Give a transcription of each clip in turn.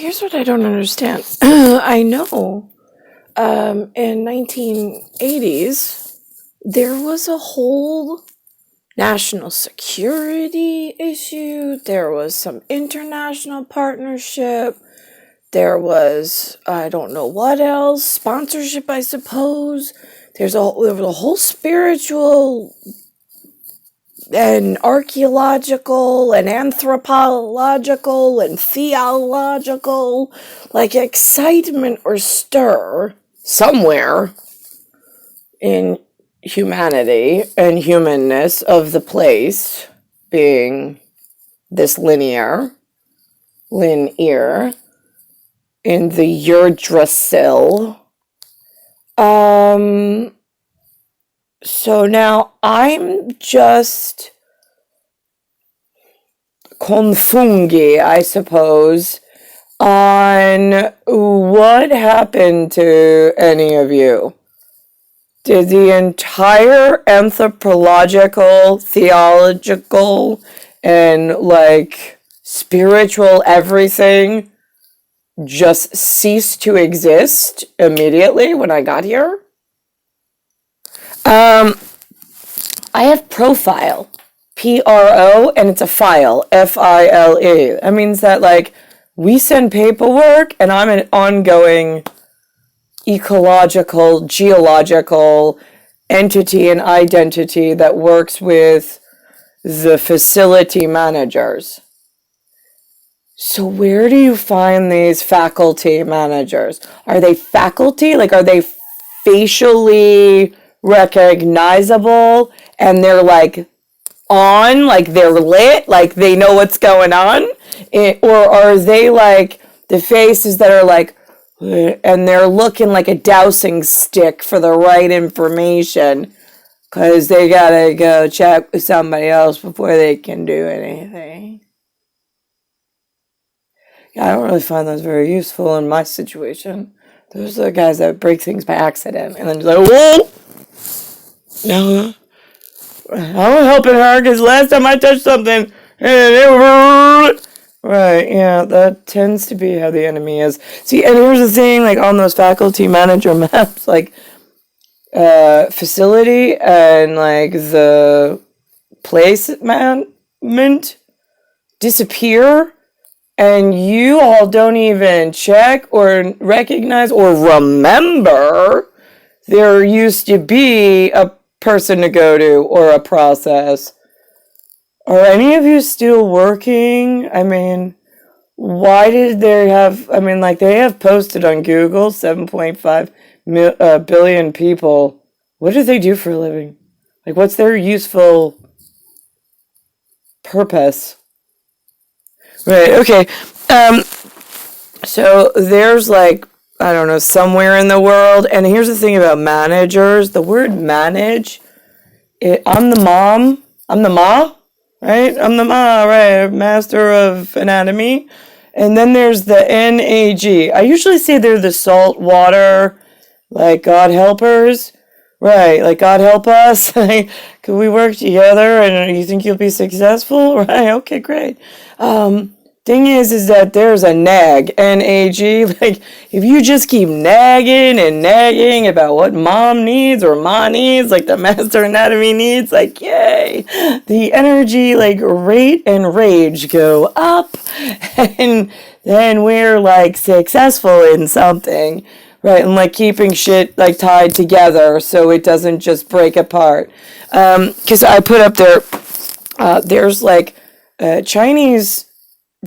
here's what I don't understand. I know in 1980s, there was a whole national security issue. There was some international partnership. There was, I don't know what else, sponsorship, I suppose. There was a whole spiritual and archaeological and anthropological and theological, like, excitement or stir somewhere in humanity and humanness of the place being this linear in the Yggdrasil. So now I'm just confungi, I suppose, on what happened to any of you. Did the entire anthropological, theological, and like spiritual everything just cease to exist immediately when I got here? I have profile, PRO, and it's a file, FILE. That means that, like, we send paperwork, and I'm an ongoing ecological, geological entity and identity that works with the facility managers. So where do you find these faculty managers? Are they faculty? Like, are they facially recognizable and they're like on, like they're lit, like they know what's going on? Or are they like the faces that are like, and they're looking like a dowsing stick for the right information because they gotta go check with somebody else before they can do anything? Yeah, I don't really find those very useful in my situation. Those are the guys that break things by accident and then just like, whoa! No, I was helping her because last time I touched something, right, yeah, that tends to be how the enemy is. See, and here's the thing, like on those faculty manager maps, like facility and like the placement disappear, and you all don't even check or recognize or remember there used to be a person to go to or a process. Are any of you still working? I mean, why did they have, I mean, like they have posted on Google 7.5 billion people. What do they do for a living? Like, what's their useful purpose? Right, okay. So there's like, I don't know, somewhere in the world. And here's the thing about managers. The word manage, I'm the ma, right? I'm the ma, right? Master of anatomy. And then there's the NAG. I usually say they're the salt water, like God helpers. Right, like God help us. Could we work together and you think you'll be successful? Right, okay, great. Thing is that there's a NAG, N-A-G, like, if you just keep nagging and nagging about what mom needs or ma needs, like the master anatomy needs, like, yay, the energy, like, rate and rage go up, and then we're, like, successful in something, right, and, like, keeping shit, like, tied together so it doesn't just break apart. Because I put up there, there's, like, Chinese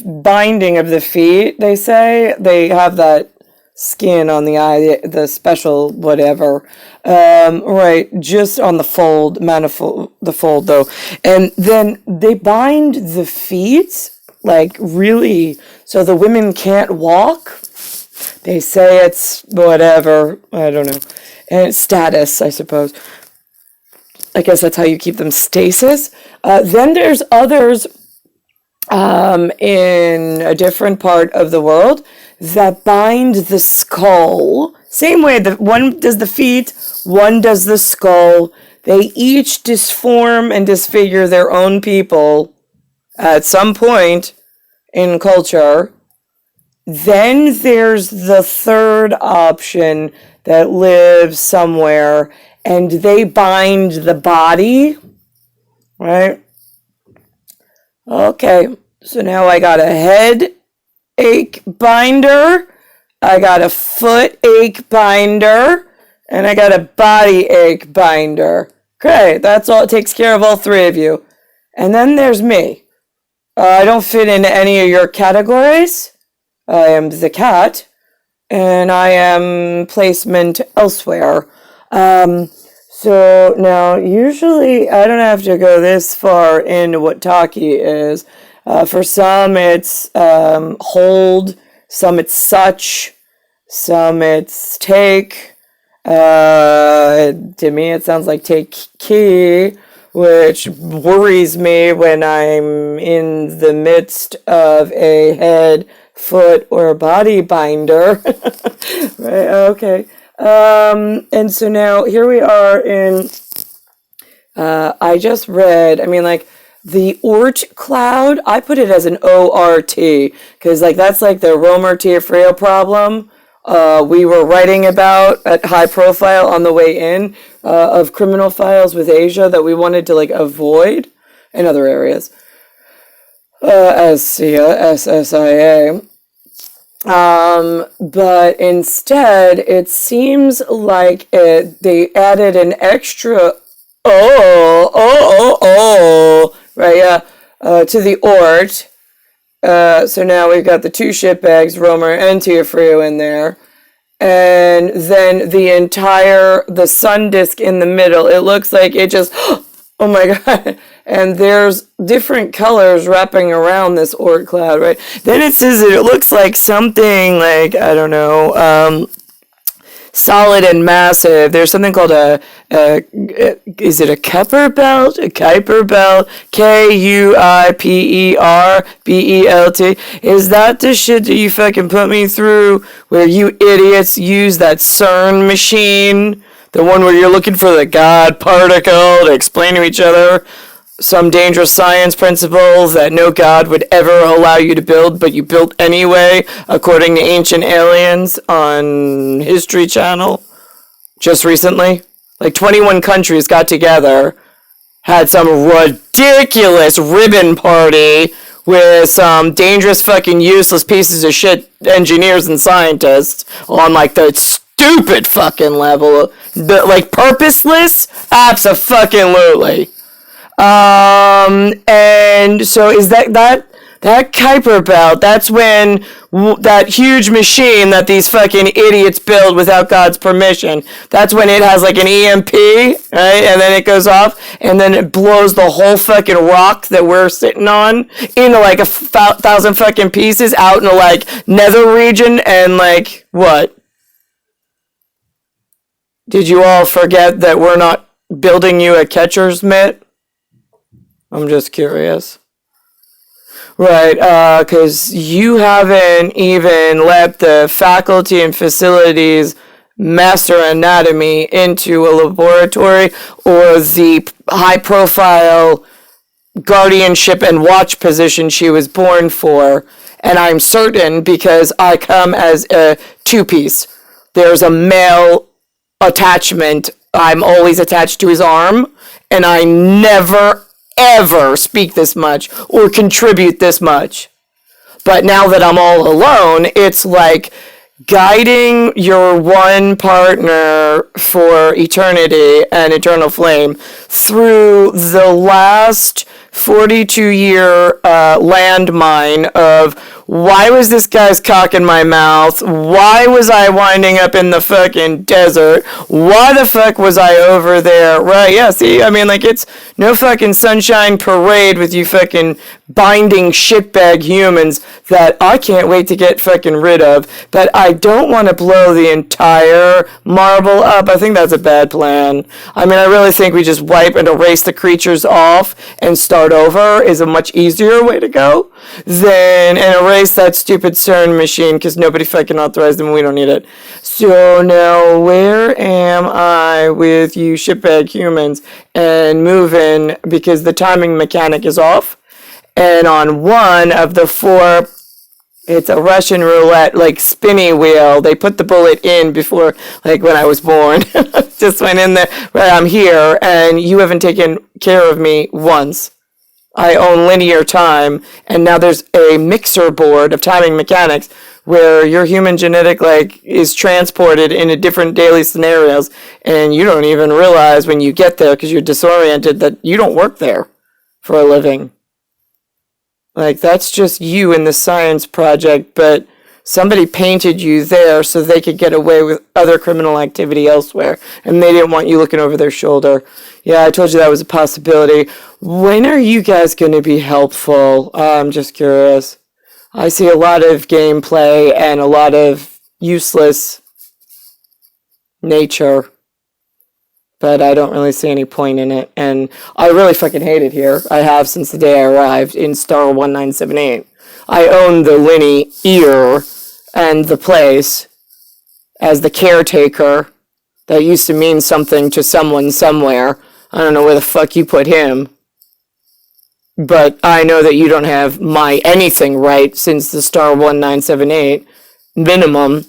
binding of the feet, they say. They have that skin on the eye, the special whatever, right, just on the fold, manifold, the fold though. And then they bind the feet, like really, so the women can't walk. They say it's whatever, I don't know. And it's status, I suppose. I guess that's how you keep them stasis. Then there's others in a different part of the world that bind the skull. Same way, one does the feet, one does the skull. They each disform and disfigure their own people at some point in culture. Then there's the third option that lives somewhere and they bind the body, right? Okay, so now I got a headache binder, I got a foot ache binder, and I got a body ache binder. Okay, that's all. It takes care of all three of you. And then there's me. I don't fit into any of your categories. I am the cat, and I am placement elsewhere. So now, usually, I don't have to go this far into what Taki is. For some, it's hold. Some, it's such. Some, it's take. To me, it sounds like take key, which worries me when I'm in the midst of a head, foot, or body binder. Right, okay. And so now here we are in, I just read, I mean, like, the Oort cloud, I put it as an O-R-T, because, like, that's like the Romer Tiafrio problem we were writing about at High Profile on the way in, of criminal files with Asia that we wanted to, like, avoid in other areas, as SSIA. But instead, it seems like they added an extra right, yeah, to the Oort. So now we've got the two shitbags, Romer and Tiafrio in there. And then the sun disk in the middle, it looks like it just, oh my God. And there's different colors wrapping around this Oort cloud, right? Then it says that it looks like something like, I don't know, solid and massive. There's something called is it a Kuiper belt? A Kuiper belt? Kuiperbelt. Is that the shit that you fucking put me through where you idiots use that CERN machine? The one where you're looking for the God particle to explain to each other some dangerous science principles that no God would ever allow you to build, but you built anyway, according to Ancient Aliens on History Channel just recently. Like 21 countries got together, had some ridiculous ribbon party with some dangerous fucking useless pieces of shit engineers and scientists on like the stupid fucking level. But like purposeless? Abso-fucking-lutely. And so is that Kuiper belt, that's when that huge machine that these fucking idiots build without God's permission, that's when it has like an EMP, right? And then it goes off, and then it blows the whole fucking rock that we're sitting on into like 1,000 fucking pieces out in the like nether region, and like, what? Did you all forget that we're not building you a catcher's mitt? I'm just curious. Right, because you haven't even let the faculty and facilities master anatomy into a laboratory or the high-profile guardianship and watch position she was born for. And I'm certain because I come as a two-piece. There's a male attachment. I'm always attached to his arm, and I never ever speak this much or contribute this much. But now that I'm all alone, it's like guiding your one partner for eternity and eternal flame through the last 42-year landmine of why was this guy's cock in my mouth? Why was I winding up in the fucking desert? Why the fuck was I over there? Right, yeah, see, I mean, like, it's no fucking sunshine parade with you fucking binding shitbag humans that I can't wait to get fucking rid of, but I don't want to blow the entire marble up. I think that's a bad plan. I mean, I really think we just wipe and erase the creatures off and start over is a much easier way to go than erase that stupid CERN machine because nobody fucking authorized them and we don't need it. So now where am I with you shitbag humans and moving because the timing mechanic is off, and on one of the four It's a Russian roulette, like spinny wheel. They put the bullet in before, like when I was born. Just went in there. Right, I'm here, and you haven't taken care of me once. I own linear time, and now there's a mixer board of timing mechanics where your human genetic like is transported into different daily scenarios, and you don't even realize when you get there because you're disoriented that you don't work there for a living. Like, that's just you in the science project, but somebody painted you there so they could get away with other criminal activity elsewhere, and they didn't want you looking over their shoulder. Yeah, I told you that was a possibility. When are you guys going to be helpful? I'm just curious. I see a lot of gameplay and a lot of useless nature, but I don't really see any point in it, and I really fucking hate it here. I have since the day I arrived in Star 1978. I own the linear and the place as the caretaker. That used to mean something to someone somewhere. I don't know where the fuck you put him. But I know that you don't have my anything right since the Star 1978 minimum,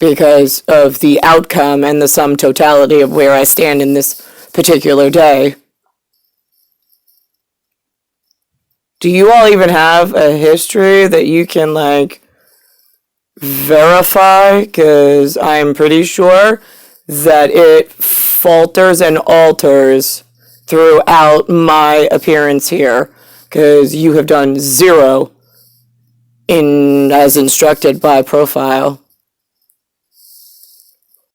because of the outcome and the sum totality of where I stand in this particular day. Do you all even have a history that you can, like, verify? Because I'm pretty sure that it falters and alters throughout my appearance here, because you have done zero as instructed by profile.